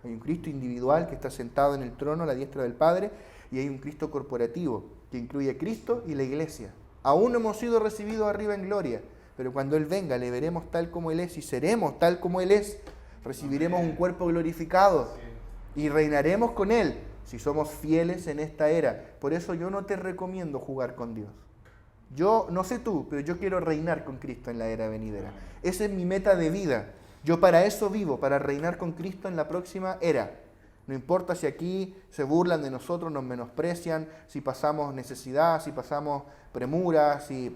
Hay un Cristo individual que está sentado en el trono a la diestra del Padre y hay un Cristo corporativo que incluye a Cristo y la iglesia. Aún no hemos sido recibidos arriba en gloria, pero cuando Él venga le veremos tal como Él es y seremos tal como Él es. Recibiremos un cuerpo glorificado y reinaremos con Él si somos fieles en esta era. Por eso yo no te recomiendo jugar con Dios. Yo, no sé tú, pero yo quiero reinar con Cristo en la era venidera. Esa es mi meta de vida. Yo para eso vivo, para reinar con Cristo en la próxima era. No importa si aquí se burlan de nosotros, nos menosprecian, si pasamos necesidad, si pasamos premura, si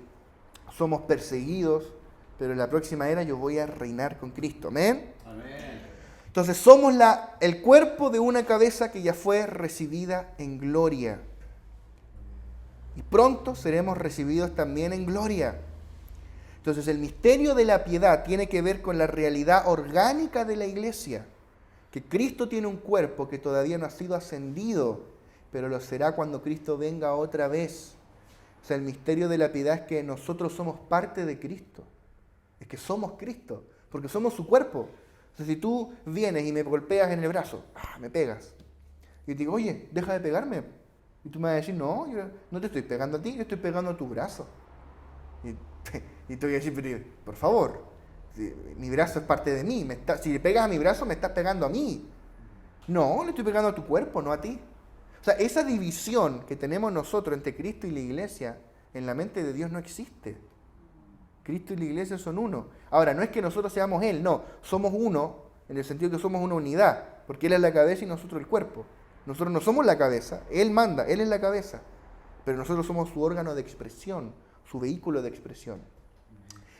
somos perseguidos, pero en la próxima era yo voy a reinar con Cristo. ¿Amén? Amén. Entonces somos el cuerpo de una cabeza que ya fue recibida en gloria. Y pronto seremos recibidos también en gloria. Entonces el misterio de la piedad tiene que ver con la realidad orgánica de la iglesia. Que Cristo tiene un cuerpo que todavía no ha sido ascendido, pero lo será cuando Cristo venga otra vez. O sea, el misterio de la piedad es que nosotros somos parte de Cristo. Es que somos Cristo, porque somos su cuerpo. O sea, si tú vienes y me golpeas en el brazo, me pegas. Y te digo, oye, deja de pegarme. Y tú me vas a decir, no, yo no te estoy pegando a ti, yo estoy pegando a tu brazo. Y te voy a decir, pero, por favor, mi brazo es parte de mí. Si le pegas a mi brazo, me estás pegando a mí. No, le estoy pegando a tu cuerpo, no a ti. O sea, esa división que tenemos nosotros entre Cristo y la iglesia, en la mente de Dios no existe. Cristo y la iglesia son uno. Ahora, no es que nosotros seamos Él, no. Somos uno, en el sentido que somos una unidad, porque Él es la cabeza y nosotros el cuerpo. Nosotros no somos la cabeza, Él manda, Él es la cabeza. Pero nosotros somos su órgano de expresión, su vehículo de expresión.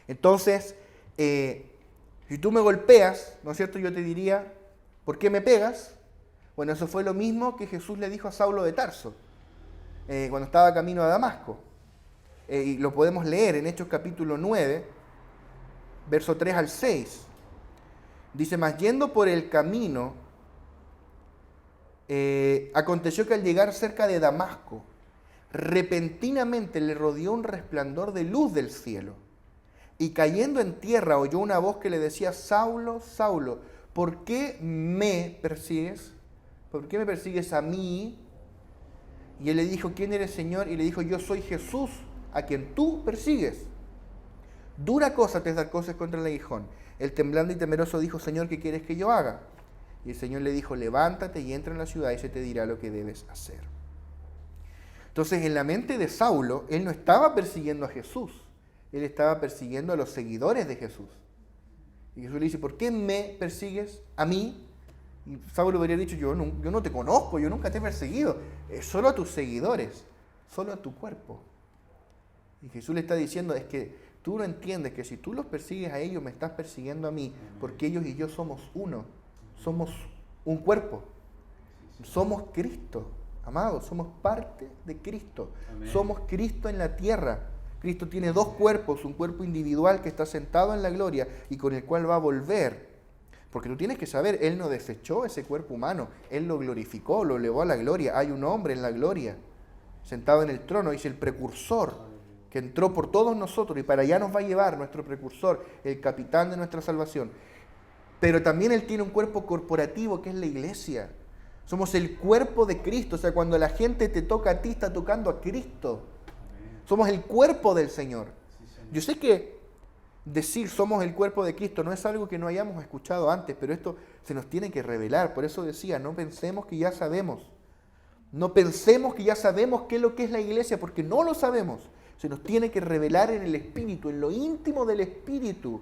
Entonces, si tú me golpeas, ¿no es cierto? Yo te diría, ¿por qué me pegas? Bueno, eso fue lo mismo que Jesús le dijo a Saulo de Tarso, cuando estaba camino a Damasco. Y lo podemos leer en Hechos capítulo 9, verso 3 al 6. Dice, mas yendo por el camino, aconteció que al llegar cerca de Damasco, repentinamente le rodeó un resplandor de luz del cielo. Y cayendo en tierra oyó una voz que le decía, Saulo, Saulo, ¿por qué me persigues? ¿Por qué me persigues a mí? Y él le dijo, ¿quién eres, Señor? Y le dijo, yo soy Jesús, a quien tú persigues. Dura cosa te es dar cosas contra el aguijón. Él temblando y temeroso dijo, Señor, ¿qué quieres que yo haga? Y el Señor le dijo, levántate y entra en la ciudad y se te dirá lo que debes hacer. Entonces, en la mente de Saulo, él no estaba persiguiendo a Jesús. Él estaba persiguiendo a los seguidores de Jesús. Y Jesús le dice, ¿por qué me persigues a mí? Y Saulo habría dicho, yo no te conozco, yo nunca te he perseguido. Es solo a tus seguidores, solo a tu cuerpo. Y Jesús le está diciendo, es que tú no entiendes que si tú los persigues a ellos, me estás persiguiendo a mí, porque ellos y yo somos uno, somos un cuerpo, somos Cristo, amados, somos parte de Cristo, Amén. Somos Cristo en la tierra. Cristo tiene dos cuerpos, un cuerpo individual que está sentado en la gloria y con el cual va a volver. Porque tú tienes que saber, Él no desechó ese cuerpo humano, Él lo glorificó, lo elevó a la gloria. Hay un hombre en la gloria, sentado en el trono, dice el precursor, que entró por todos nosotros y para allá nos va a llevar nuestro precursor, el capitán de nuestra salvación. Pero también Él tiene un cuerpo corporativo que es la iglesia. Somos el cuerpo de Cristo, o sea, cuando la gente te toca a ti, está tocando a Cristo. Somos el cuerpo del Señor. Yo sé que decir somos el cuerpo de Cristo no es algo que no hayamos escuchado antes, pero esto se nos tiene que revelar. Por eso decía, no pensemos que ya sabemos. No pensemos que ya sabemos qué es lo que es la iglesia, porque no lo sabemos. Se nos tiene que revelar en el Espíritu, en lo íntimo del Espíritu.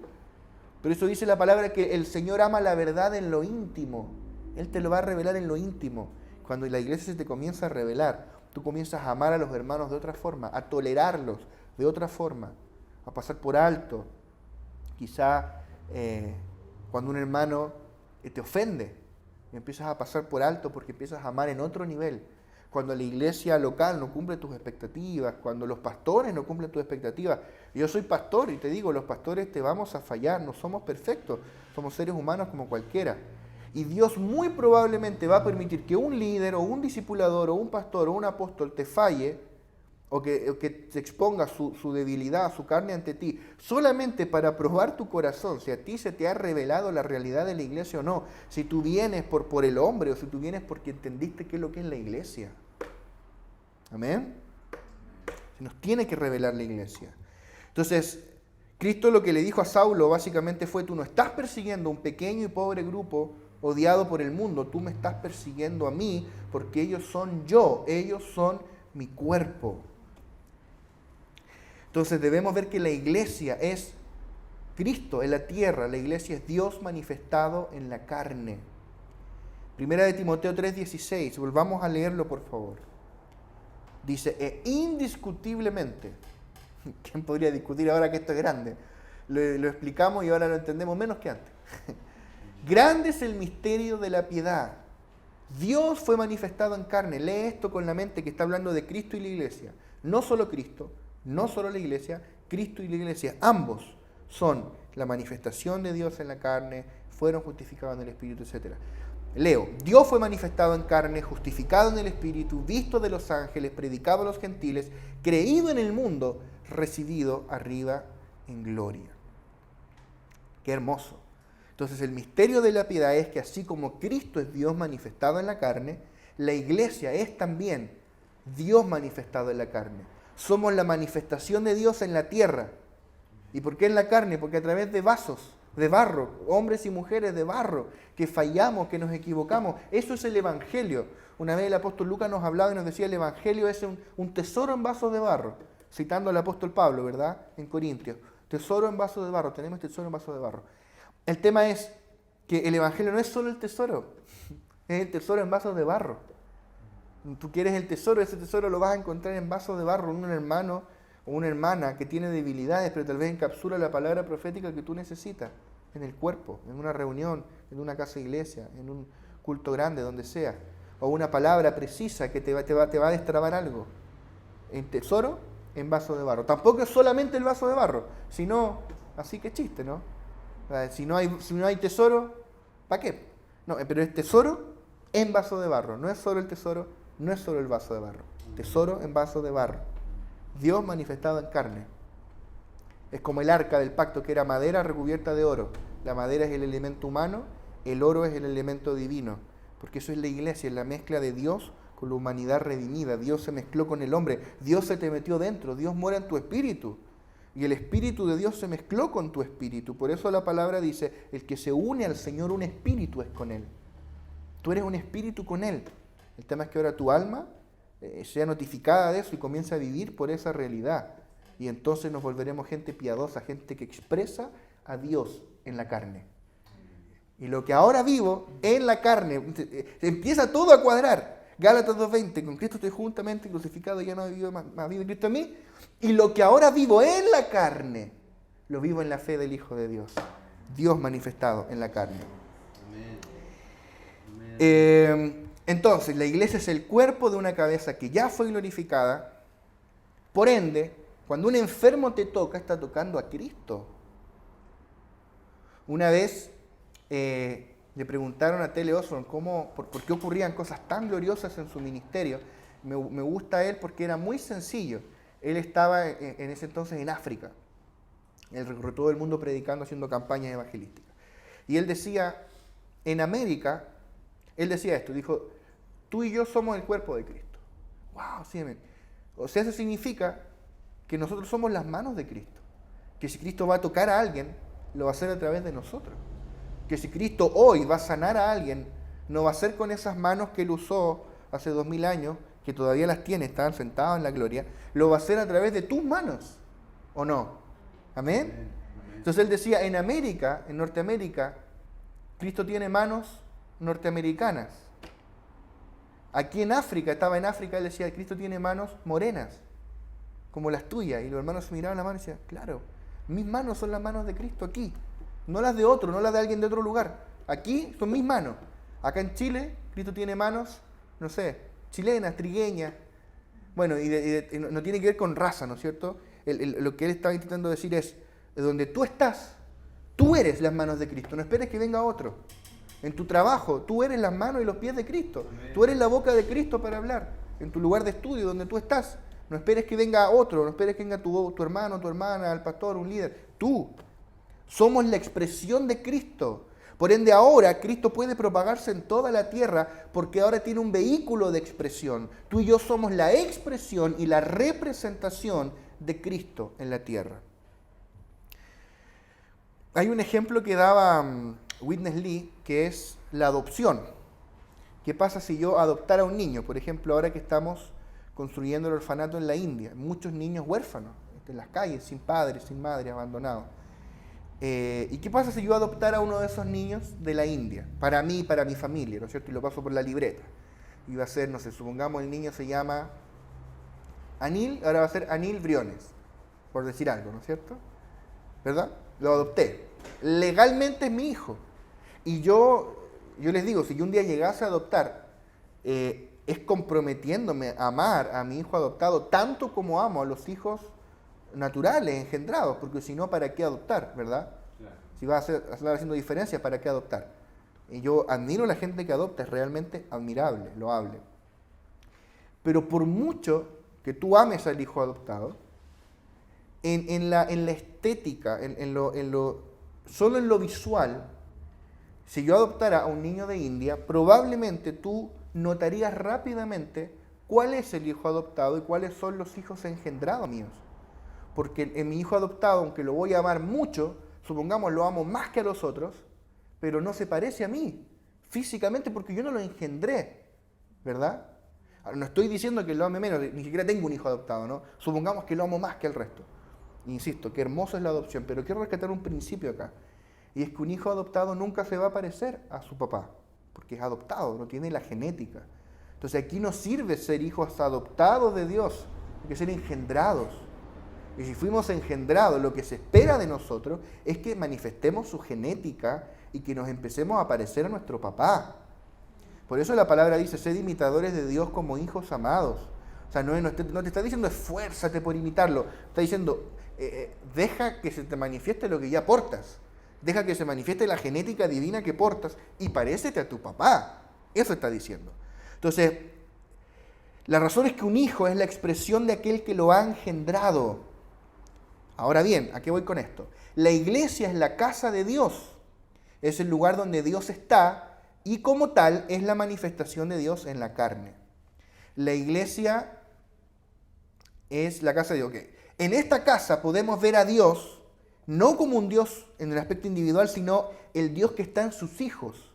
Por eso dice la palabra que el Señor ama la verdad en lo íntimo. Él te lo va a revelar en lo íntimo. Cuando la iglesia se te comienza a revelar, tú comienzas a amar a los hermanos de otra forma, a tolerarlos de otra forma, a pasar por alto. Quizá cuando un hermano te ofende, y empiezas a pasar por alto porque empiezas a amar en otro nivel. Cuando la iglesia local no cumple tus expectativas, cuando los pastores no cumplen tus expectativas. Yo soy pastor y te digo, los pastores te vamos a fallar, no somos perfectos, somos seres humanos como cualquiera. Y Dios muy probablemente va a permitir que un líder o un discipulador o un pastor o un apóstol te falle o que te exponga su debilidad, su carne ante ti, solamente para probar tu corazón, si a ti se te ha revelado la realidad de la iglesia o no, si tú vienes por el hombre o si tú vienes porque entendiste qué es lo que es la iglesia. Amén. Nos tiene que revelar la iglesia. Entonces, Cristo lo que le dijo a Saulo básicamente fue: tú no estás persiguiendo a un pequeño y pobre grupo odiado por el mundo, tú me estás persiguiendo a mí porque ellos son yo, ellos son mi cuerpo. Entonces debemos ver que la iglesia es Cristo en la tierra, la iglesia es Dios manifestado en la carne. Primera de Timoteo 3:16, volvamos a leerlo por favor. Dice, indiscutiblemente, ¿quién podría discutir ahora que esto es grande? Lo explicamos y ahora lo entendemos menos que antes. Grande es el misterio de la piedad. Dios fue manifestado en carne. Lee esto con la mente, que está hablando de Cristo y la iglesia. No solo Cristo, no solo la iglesia, Cristo y la iglesia. Ambos son la manifestación de Dios en la carne, fueron justificados en el Espíritu, etc. Leo, Dios fue manifestado en carne, justificado en el Espíritu, visto de los ángeles, predicado a los gentiles, creído en el mundo, recibido arriba en gloria. Qué hermoso. Entonces el misterio de la piedad es que así como Cristo es Dios manifestado en la carne, la iglesia es también Dios manifestado en la carne. Somos la manifestación de Dios en la tierra. ¿Y por qué en la carne? Porque a través de vasos de barro, hombres y mujeres de barro, que fallamos, que nos equivocamos. Eso es el Evangelio. Una vez el apóstol Lucas nos hablaba y nos decía: el Evangelio es un tesoro en vasos de barro, citando al apóstol Pablo, ¿verdad? En Corintios. Tesoro en vasos de barro, tenemos tesoro en vasos de barro. El tema es que el Evangelio no es solo el tesoro, es el tesoro en vasos de barro. Tú quieres el tesoro, ese tesoro lo vas a encontrar en vasos de barro, un hermano o una hermana que tiene debilidades, pero tal vez encapsula la palabra profética que tú necesitas en el cuerpo, en una reunión, en una casa de iglesia, en un culto grande, donde sea. O una palabra precisa que te va a destrabar algo. El tesoro en vaso de barro. Tampoco es solamente el vaso de barro, sino, así que chiste, ¿no? Si no hay tesoro, ¿para qué? No, pero es tesoro en vaso de barro. No es solo el tesoro, no es solo el vaso de barro. Tesoro en vaso de barro. Dios manifestado en carne. Es como el arca del pacto, que era madera recubierta de oro. La madera es el elemento humano, el oro es el elemento divino. Porque eso es la iglesia, es la mezcla de Dios con la humanidad redimida. Dios se mezcló con el hombre. Dios se te metió dentro. Dios mora en tu espíritu. Y el Espíritu de Dios se mezcló con tu espíritu. Por eso la palabra dice: el que se une al Señor, un espíritu es con Él. Tú eres un espíritu con Él. El tema es que ahora tu alma sea notificada de eso y comienza a vivir por esa realidad. Y entonces nos volveremos gente piadosa, gente que expresa a Dios en la carne. Y lo que ahora vivo en la carne, empieza todo a cuadrar. Gálatas 2:20, con Cristo estoy juntamente crucificado, ya no vivo más vivo Cristo en mí. Y lo que ahora vivo en la carne, lo vivo en la fe del Hijo de Dios. Dios manifestado en la carne. Entonces, la iglesia es el cuerpo de una cabeza que ya fue glorificada. Por ende, cuando un enfermo te toca, está tocando a Cristo. Una vez le preguntaron a T.L. Osborne por qué ocurrían cosas tan gloriosas en su ministerio. Me gusta él porque era muy sencillo. Él estaba en ese entonces en África. Él recorrió todo el mundo predicando, haciendo campañas evangelísticas. Y él decía, en América, él decía esto, dijo: tú y yo somos el cuerpo de Cristo. ¡Wow! Sí, amén. O sea, eso significa que nosotros somos las manos de Cristo. Que si Cristo va a tocar a alguien, lo va a hacer a través de nosotros. Que si Cristo hoy va a sanar a alguien, no va a ser con esas manos que Él usó hace 2000 años, que todavía las tiene, estaban sentados en la gloria, lo va a hacer a través de tus manos, ¿o no? ¿Amén? Entonces él decía, en América, en Norteamérica, Cristo tiene manos norteamericanas. Aquí en África, estaba en África, él decía, Cristo tiene manos morenas, como las tuyas. Y los hermanos se miraban la mano y decían, claro, mis manos son las manos de Cristo aquí, no las de otro, no las de alguien de otro lugar. Aquí son mis manos. Acá en Chile, Cristo tiene manos, no sé, chilenas, trigueñas. Bueno, y no tiene que ver con raza, ¿no es cierto? Lo que él estaba intentando decir es, donde tú estás, tú eres las manos de Cristo, no esperes que venga otro. En tu trabajo, tú eres las manos y los pies de Cristo. Amén. Tú eres la boca de Cristo para hablar. En tu lugar de estudio, donde tú estás, no esperes que venga otro, no esperes que venga tu hermano, tu hermana, el pastor, un líder. Tú. Somos la expresión de Cristo. Por ende, ahora Cristo puede propagarse en toda la tierra porque ahora tiene un vehículo de expresión. Tú y yo somos la expresión y la representación de Cristo en la tierra. Hay un ejemplo que daba Witness Lee, que es la adopción. ¿Qué pasa si yo adoptara a un niño? Por ejemplo, ahora que estamos construyendo el orfanato en la India, muchos niños huérfanos, en las calles, sin padres, sin madre, abandonados. ¿Y qué pasa si yo adoptara a uno de esos niños de la India? Para mí y para mi familia, ¿no es cierto? Y lo paso por la libreta. Y va a ser, no sé, supongamos el niño se llama Anil, ahora va a ser Anil Briones, por decir algo, ¿no es cierto? ¿Verdad? Lo adopté. Legalmente es mi hijo. Y yo les digo, si yo un día llegase a adoptar, es comprometiéndome a amar a mi hijo adoptado tanto como amo a los hijos naturales, engendrados, porque si no, ¿para qué adoptar, verdad? Claro. Si vas a estar haciendo diferencias, ¿para qué adoptar? Y yo admiro a la gente que adopta, es realmente admirable, loable. Pero por mucho que tú ames al hijo adoptado, en la estética, solo en lo visual, si yo adoptara a un niño de India, probablemente tú notarías rápidamente cuál es el hijo adoptado y cuáles son los hijos engendrados míos. Porque en mi hijo adoptado, aunque lo voy a amar mucho, supongamos lo amo más que a los otros, pero no se parece a mí físicamente porque yo no lo engendré, ¿verdad? Ahora, no estoy diciendo que lo ame menos, ni siquiera tengo un hijo adoptado, ¿no? Supongamos que lo amo más que el resto. Insisto, qué hermoso es la adopción, pero quiero rescatar un principio acá. Y es que un hijo adoptado nunca se va a parecer a su papá, porque es adoptado, no tiene la genética. Entonces aquí no sirve ser hijos adoptados de Dios, hay que ser engendrados. Y si fuimos engendrados, lo que se espera de nosotros es que manifestemos su genética y que nos empecemos a parecer a nuestro papá. Por eso la palabra dice, sed imitadores de Dios como hijos amados. O sea, no te está diciendo esfuérzate por imitarlo, está diciendo, deja que se te manifieste lo que ya portas. Deja que se manifieste la genética divina que portas y parécete a tu papá. Eso está diciendo. Entonces, la razón es que un hijo es la expresión de aquel que lo ha engendrado. Ahora bien, ¿a qué voy con esto? La iglesia es la casa de Dios. Es el lugar donde Dios está y como tal es la manifestación de Dios en la carne. La iglesia es la casa de Dios. Okay. En esta casa podemos ver a Dios no como un Dios en el aspecto individual, sino el Dios que está en sus hijos.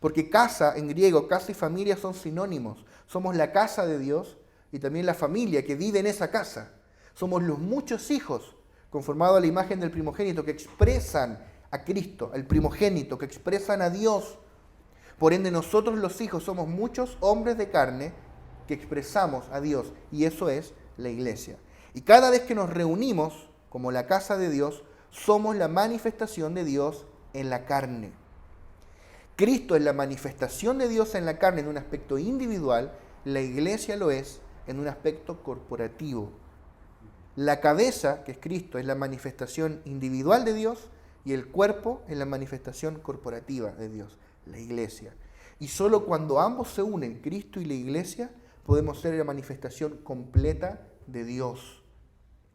Porque casa, en griego, casa y familia son sinónimos. Somos la casa de Dios y también la familia que vive en esa casa. Somos los muchos hijos conformados a la imagen del primogénito que expresan a Cristo, el primogénito, que expresan a Dios. Por ende, nosotros los hijos somos muchos hombres de carne que expresamos a Dios y eso es la iglesia. Y cada vez que nos reunimos como la casa de Dios, somos la manifestación de Dios en la carne. Cristo es la manifestación de Dios en la carne en un aspecto individual, la iglesia lo es en un aspecto corporativo. La cabeza, que es Cristo, es la manifestación individual de Dios y el cuerpo es la manifestación corporativa de Dios, la iglesia. Y solo cuando ambos se unen, Cristo y la iglesia, podemos ser la manifestación completa de Dios.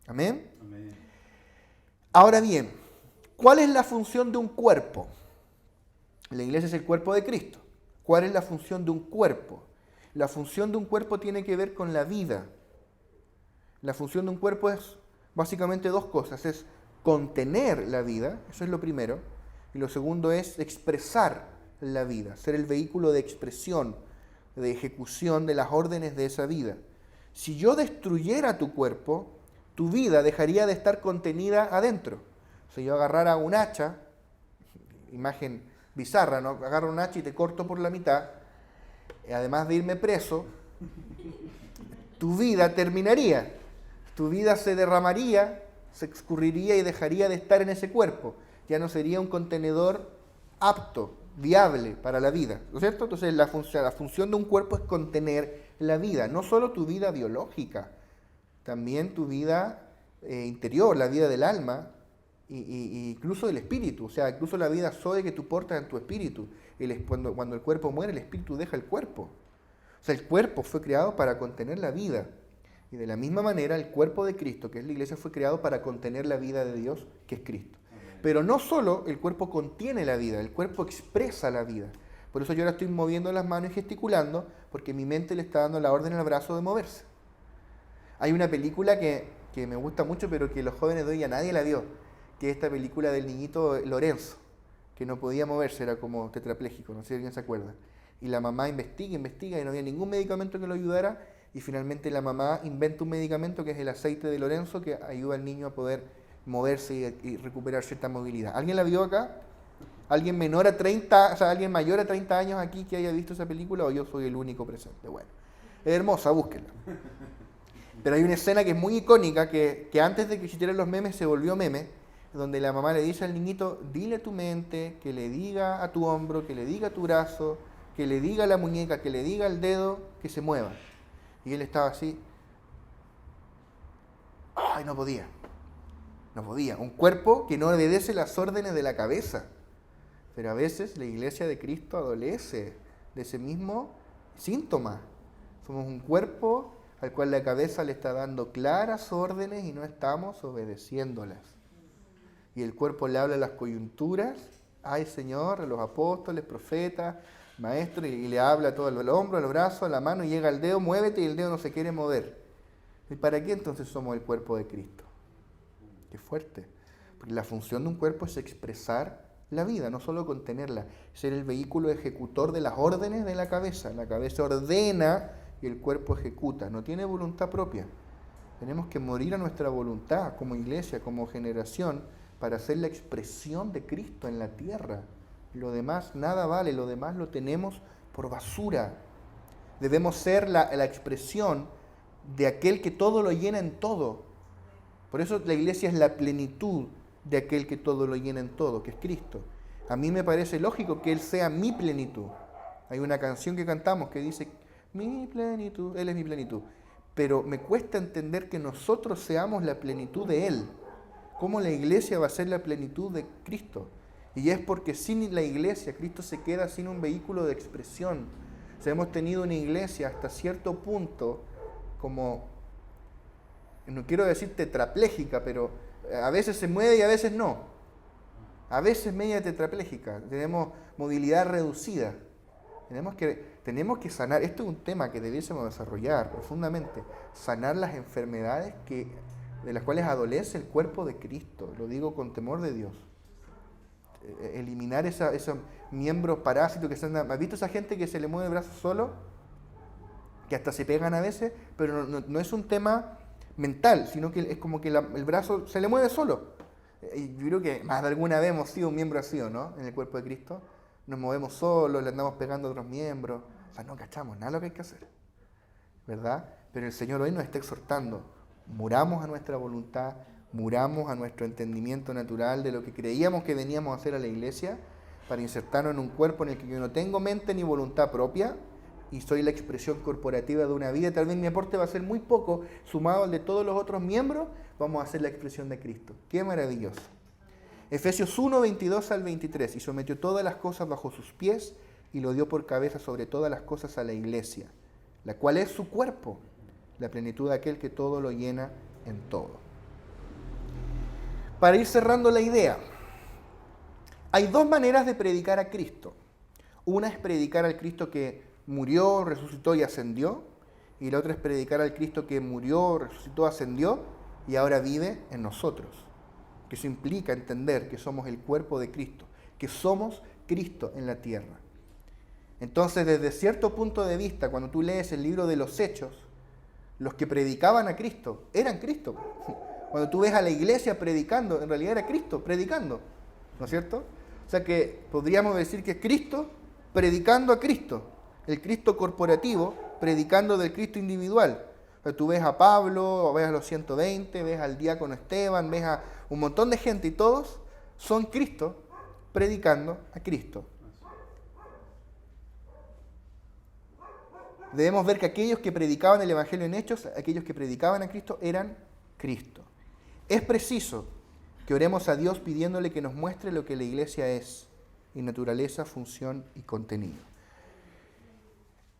¿Amén? Amén. Ahora bien, ¿cuál es la función de un cuerpo? La iglesia es el cuerpo de Cristo. ¿Cuál es la función de un cuerpo? La función de un cuerpo tiene que ver con la vida. La función de un cuerpo es básicamente dos cosas. Es contener la vida, eso es lo primero. Y lo segundo es expresar la vida, ser el vehículo de expresión, de ejecución de las órdenes de esa vida. Si yo destruyera tu cuerpo, tu vida dejaría de estar contenida adentro. Si yo agarrara un hacha, imagen bizarra, ¿no? Agarro un hacha y te corto por la mitad, además de irme preso, tu vida terminaría. Tu vida se derramaría, se escurriría y dejaría de estar en ese cuerpo. Ya no sería un contenedor apto, viable para la vida, ¿no es cierto? Entonces la función de un cuerpo es contener la vida, no solo tu vida biológica, también tu vida interior, la vida del alma, y incluso del espíritu, o sea, incluso la vida zoe que tú portas en tu espíritu. Cuando el cuerpo muere, el espíritu deja el cuerpo. O sea, el cuerpo fue creado para contener la vida. Y de la misma manera, el cuerpo de Cristo, que es la iglesia, fue creado para contener la vida de Dios, que es Cristo. Pero no solo el cuerpo contiene la vida, el cuerpo expresa la vida. Por eso yo ahora estoy moviendo las manos y gesticulando, porque mi mente le está dando la orden al brazo de moverse. Hay una película que me gusta mucho, pero que los jóvenes de hoy ya nadie la vio, que es esta película del niñito Lorenzo, que no podía moverse, era como tetrapléjico, no sé si alguien se acuerda. Y la mamá investiga y no había ningún medicamento que lo ayudara, y finalmente la mamá inventa un medicamento que es el aceite de Lorenzo, que ayuda al niño a poder moverse y recuperar cierta movilidad. ¿Alguien la vio acá? ¿Alguien menor a 30, o sea, alguien mayor a 30 años aquí que haya visto esa película, o yo soy el único presente? Bueno, es hermosa, búsquenla. Pero hay una escena que es muy icónica, que antes de que existieran los memes se volvió meme, donde la mamá le dice al niñito, dile a tu mente, que le diga a tu hombro, que le diga a tu brazo, que le diga a la muñeca, que le diga al dedo, que se mueva. Y él estaba así. Ay, no podía. No podía. Un cuerpo que no obedece las órdenes de la cabeza. Pero a veces la iglesia de Cristo adolece de ese mismo síntoma. Somos un cuerpo al cual la cabeza le está dando claras órdenes y no estamos obedeciéndolas. Y el cuerpo le habla a las coyunturas, ay Señor, a los apóstoles, profetas, maestros, y le habla a todo el hombro, al brazo, a la mano, y llega al dedo, muévete, y el dedo no se quiere mover. ¿Y para qué entonces somos el cuerpo de Cristo? Qué fuerte. Porque la función de un cuerpo es expresar la vida, no solo contenerla, ser el vehículo ejecutor de las órdenes de la cabeza. La cabeza ordena y el cuerpo ejecuta, no tiene voluntad propia. Tenemos que morir a nuestra voluntad como iglesia, como generación, para ser la expresión de Cristo en la tierra. Lo demás nada vale, lo demás lo tenemos por basura. Debemos ser la expresión de aquel que todo lo llena en todo. Por eso la iglesia es la plenitud de aquel que todo lo llena en todo, que es Cristo. A mí me parece lógico que Él sea mi plenitud. Hay una canción que cantamos que dice, mi plenitud, Él es mi plenitud. Pero me cuesta entender que nosotros seamos la plenitud de Él. ¿Cómo la iglesia va a ser la plenitud de Cristo? Y es porque sin la iglesia, Cristo se queda sin un vehículo de expresión. O sea, hemos tenido una iglesia hasta cierto punto como, no quiero decir tetrapléjica, pero a veces se mueve y a veces no. A veces media tetrapléjica. Tenemos movilidad reducida. Tenemos que sanar. Esto es un tema que debiésemos desarrollar profundamente. Sanar las enfermedades de las cuales adolece el cuerpo de Cristo. Lo digo con temor de Dios. Eliminar esos miembros parásitos que se andan. ¿Has visto esa gente que se le mueve el brazo solo? Que hasta se pegan a veces, pero no es un tema mental, sino que es como que el brazo se le mueve solo. Y yo creo que más de alguna vez hemos sido un miembro así, ¿o no? En el cuerpo de Cristo. Nos movemos solos, le andamos pegando a otros miembros. O sea, no cachamos nada lo que hay que hacer. ¿Verdad? Pero el Señor hoy nos está exhortando. Muramos a nuestra voluntad, muramos a nuestro entendimiento natural de lo que creíamos que veníamos a hacer a la iglesia para insertarnos en un cuerpo en el que yo no tengo mente ni voluntad propia y soy la expresión corporativa de una vida. Tal vez mi aporte va a ser muy poco, sumado al de todos los otros miembros, vamos a ser la expresión de Cristo. ¡Qué maravilloso! Efesios 1, 22 al 23. Y sometió todas las cosas bajo sus pies y lo dio por cabeza sobre todas las cosas a la iglesia, la cual es su cuerpo, la plenitud de aquel que todo lo llena en todo. Para ir cerrando la idea, hay dos maneras de predicar a Cristo. Una es predicar al Cristo que murió, resucitó y ascendió, y la otra es predicar al Cristo que murió, resucitó, ascendió y ahora vive en nosotros. Que eso implica entender que somos el cuerpo de Cristo, que somos Cristo en la tierra. Entonces, desde cierto punto de vista, cuando tú lees el libro de los Hechos, los que predicaban a Cristo eran Cristo. Cuando tú ves a la iglesia predicando, en realidad era Cristo predicando, ¿no es cierto? O sea que podríamos decir que es Cristo predicando a Cristo, el Cristo corporativo predicando del Cristo individual. O sea, tú ves a Pablo, ves a los 120, ves al diácono Esteban, ves a un montón de gente y todos son Cristo predicando a Cristo. Debemos ver que aquellos que predicaban el Evangelio en Hechos, aquellos que predicaban a Cristo, eran Cristo. Es preciso que oremos a Dios pidiéndole que nos muestre lo que la iglesia es, en naturaleza, función y contenido.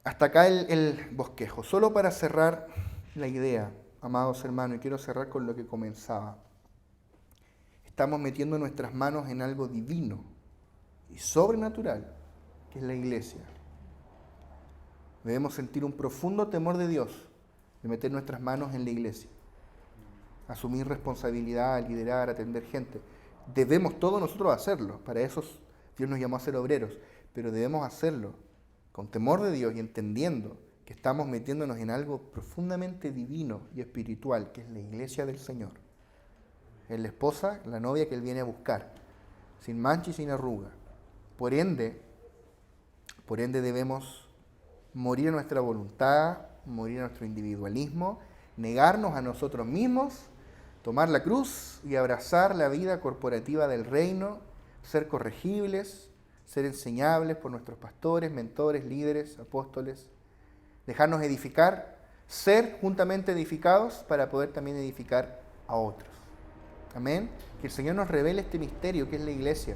Hasta acá el bosquejo. Solo para cerrar la idea, amados hermanos, y quiero cerrar con lo que comenzaba. estamos metiendo nuestras manos en algo divino y sobrenatural, que es la iglesia. Debemos sentir un profundo temor de Dios de meter nuestras manos en la iglesia. Asumir responsabilidad, liderar, atender gente. Debemos todos nosotros hacerlo. Para eso Dios nos llamó a ser obreros. Pero debemos hacerlo con temor de Dios y entendiendo que estamos metiéndonos en algo profundamente divino y espiritual, que es la iglesia del Señor. Es la esposa, la novia que Él viene a buscar, sin mancha y sin arruga. Por ende debemos morir a nuestra voluntad, morir a nuestro individualismo, negarnos a nosotros mismos, tomar la cruz y abrazar la vida corporativa del reino, ser corregibles, ser enseñables por nuestros pastores, mentores, líderes, apóstoles, dejarnos edificar, ser juntamente edificados para poder también edificar a otros. Amén. Que el Señor nos revele este misterio que es la iglesia.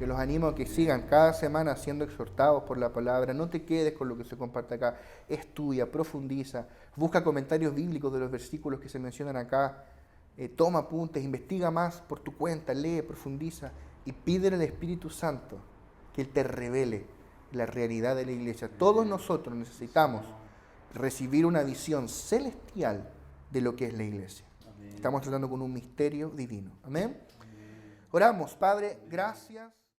Yo los animo a que sigan cada semana siendo exhortados por la palabra. No te quedes con lo que se comparte acá. Estudia, profundiza, busca comentarios bíblicos de los versículos que se mencionan acá. Toma apuntes, investiga más por tu cuenta, lee, profundiza y pídele al Espíritu Santo que Él te revele la realidad de la iglesia. Todos nosotros necesitamos recibir una visión celestial de lo que es la iglesia. Estamos tratando con un misterio divino. Amén. Oramos, Padre, gracias.